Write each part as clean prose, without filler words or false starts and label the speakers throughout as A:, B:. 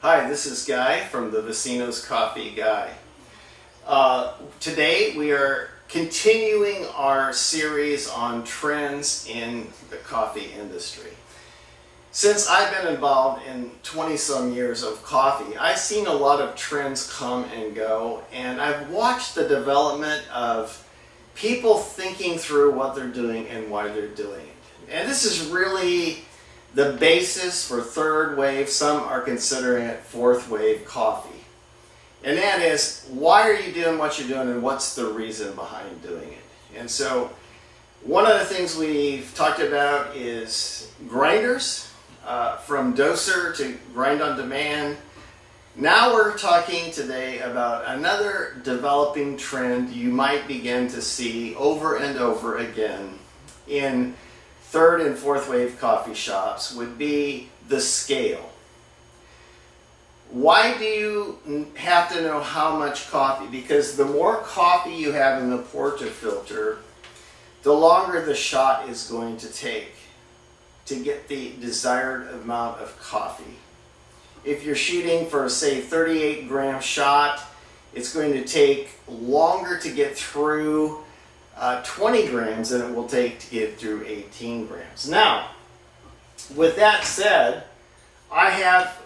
A: Hi, this is Guy from the Vecino's Coffee Guy. Today we are continuing our series on trends in the coffee industry. Since I've been involved in 20-some years of coffee, I've seen a lot of trends come and go, and I've watched the development of people thinking through what they're doing and why they're doing it. And this is really the basis for third wave, some are considering it fourth wave coffee. And that is, why are you doing what you're doing and what's the reason behind doing it? And so one of the things we've talked about is grinders, from doser to grind on demand. Now we're talking today about another developing trend you might begin to see over and over again in third and fourth wave coffee shops would be the scale. Why do you have to know how much coffee? Because the more coffee you have in the portafilter, the longer the shot is going to take to get the desired amount of coffee. If you're shooting for, say, 38 gram shot, it's going to take longer to get through 20 grams than it will take to get through 18 grams. Now, with that said, I have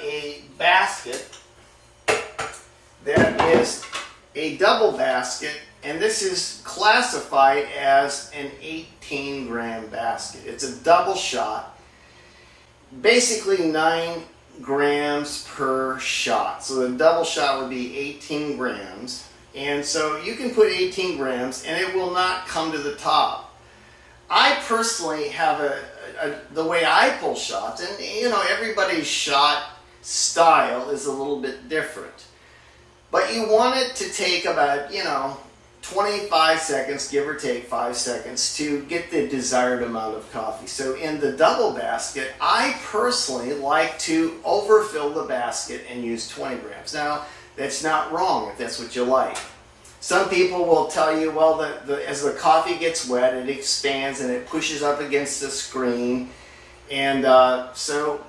A: a basket that is a double basket, and this is classified as an 18 gram basket. It's a double shot, basically 9 grams per shot. So the double shot would be 18 grams. And so you can put 18 grams and it will not come to the top. I personally have the way I pull shots, and everybody's shot style is a little bit different. But you want it to take about, 25 seconds, give or take 5 seconds, to get the desired amount of coffee. So in the double basket, I personally like to overfill the basket and use 20 grams. Now, that's not wrong if that's what you like. Some people will tell you, well, as the coffee gets wet, it expands and it pushes up against the screen. And so,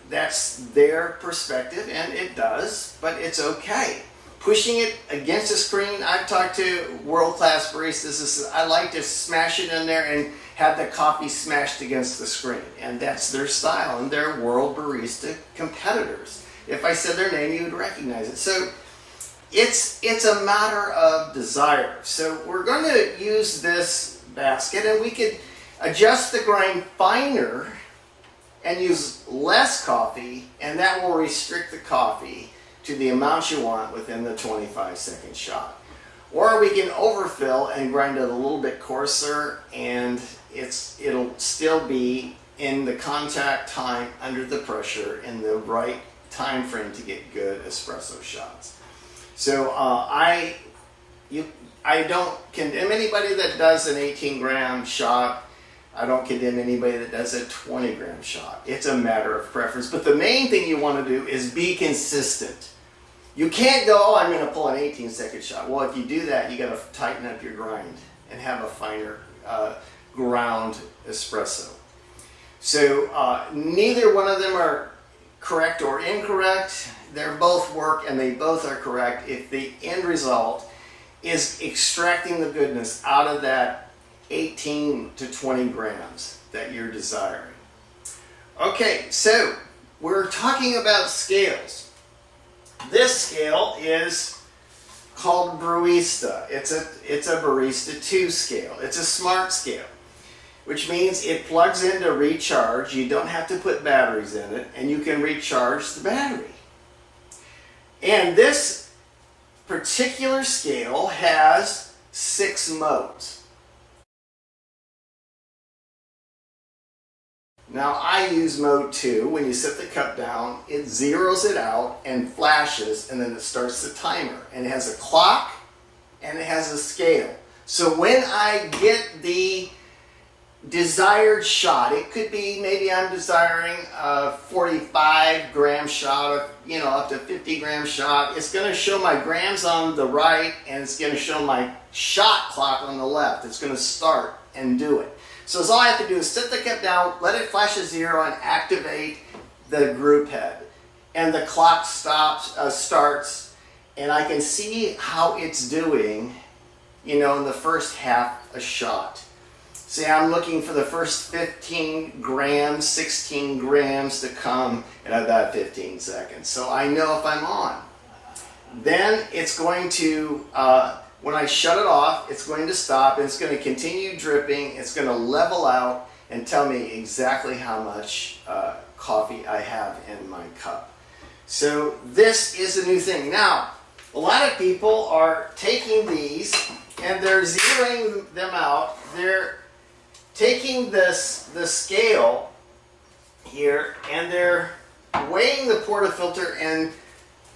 A: that's their perspective, and it does, but it's okay. Pushing it against the screen, I've talked to world-class baristas. I like to smash it in there and have the coffee smashed against the screen. And that's their style, and they're world barista competitors. If I said their name, you would recognize it. So it's a matter of desire. So we're going to use this basket, and we could adjust the grind finer and use less coffee, and that will restrict the coffee to the amount you want within the 25-second shot. Or we can overfill and grind it a little bit coarser, and it'll still be in the contact time under the pressure in the right time frame to get good espresso shots. So I don't condemn anybody that does an 18 gram shot. I don't condemn anybody that does a 20 gram shot. It's a matter of preference. But the main thing you want to do is be consistent. You can't go, oh, I'm going to pull an 18-second shot. Well, if you do that, you got to tighten up your grind and have a finer ground espresso. So neither one of them are correct or incorrect. They're both work, and they both are correct if the end result is extracting the goodness out of that 18 to 20 grams that you're desiring. Okay, so we're talking about scales. This scale is called Barista. It's a Barista 2 scale. It's a smart scale, which means it plugs in to recharge. You don't have to put batteries in it, and you can recharge the battery. And this particular scale has 6 modes. Now I use mode 2. When you set the cup down, it zeroes it out and flashes, and then it starts the timer. And it has a clock and it has a scale. So when I get the desired shot, it could be maybe I'm desiring a 45 gram shot, up to 50 gram shot. It's going to show my grams on the right, and it's going to show my shot clock on the left. It's going to start and do it. So all I have to do is set the cup down, let it flash a zero, and activate the group head, and the clock starts, and I can see how it's doing, you know, in the first half a shot. See, I'm looking for the first 15 grams, 16 grams to come in about 15 seconds. So I know if I'm on. Then it's going to, when I shut it off, it's going to stop, and it's going to continue dripping. It's going to level out and tell me exactly how much coffee I have in my cup. So this is a new thing. Now, a lot of people are taking these and they're zeroing them out. They're taking the scale here and they're weighing the portafilter and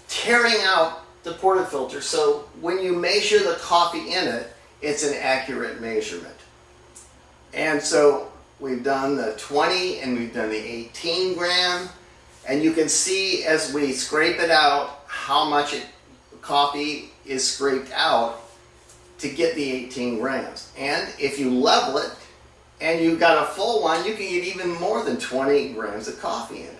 A: tearing out the portafilter. So when you measure the coffee in it, it's an accurate measurement. And so we've done the 20 and we've done the 18 gram. And you can see as we scrape it out how much coffee is scraped out to get the 18 grams. And if you level it and you've got a full one, you can get even more than 20 grams of coffee in it.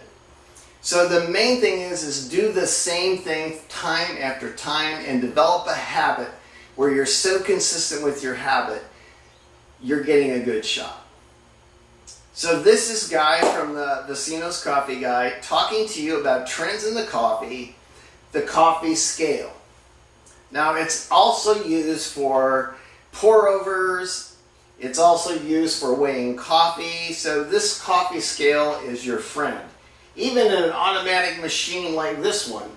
A: So the main thing is do the same thing time after time and develop a habit where you're so consistent with your habit, you're getting a good shot. So this is Guy from the Vecino's Coffee Guy talking to you about trends in the coffee scale. Now it's also used for pour overs. It's also used for weighing coffee. So this coffee scale is your friend. Even in an automatic machine like this one,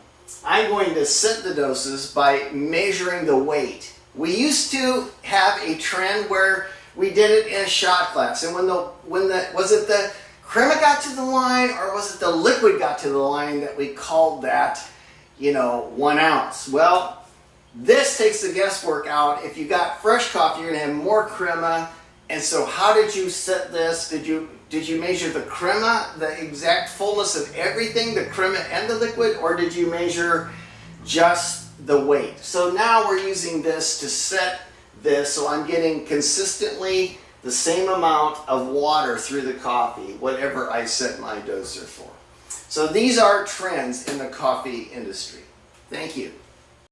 A: I'm going to set the doses by measuring the weight. We used to have a trend where we did it in a shot glass, and was it the crema got to the line or was it the liquid got to the line that we called that, 1 ounce? Well, this takes the guesswork out. If you got fresh coffee, you're gonna have more crema. And so how did you set this? Did you measure the crema, the exact fullness of everything, the crema and the liquid, or did you measure just the weight? So now we're using this to set this, so I'm getting consistently the same amount of water through the coffee, whatever I set my doser for. So these are trends in the coffee industry. Thank you.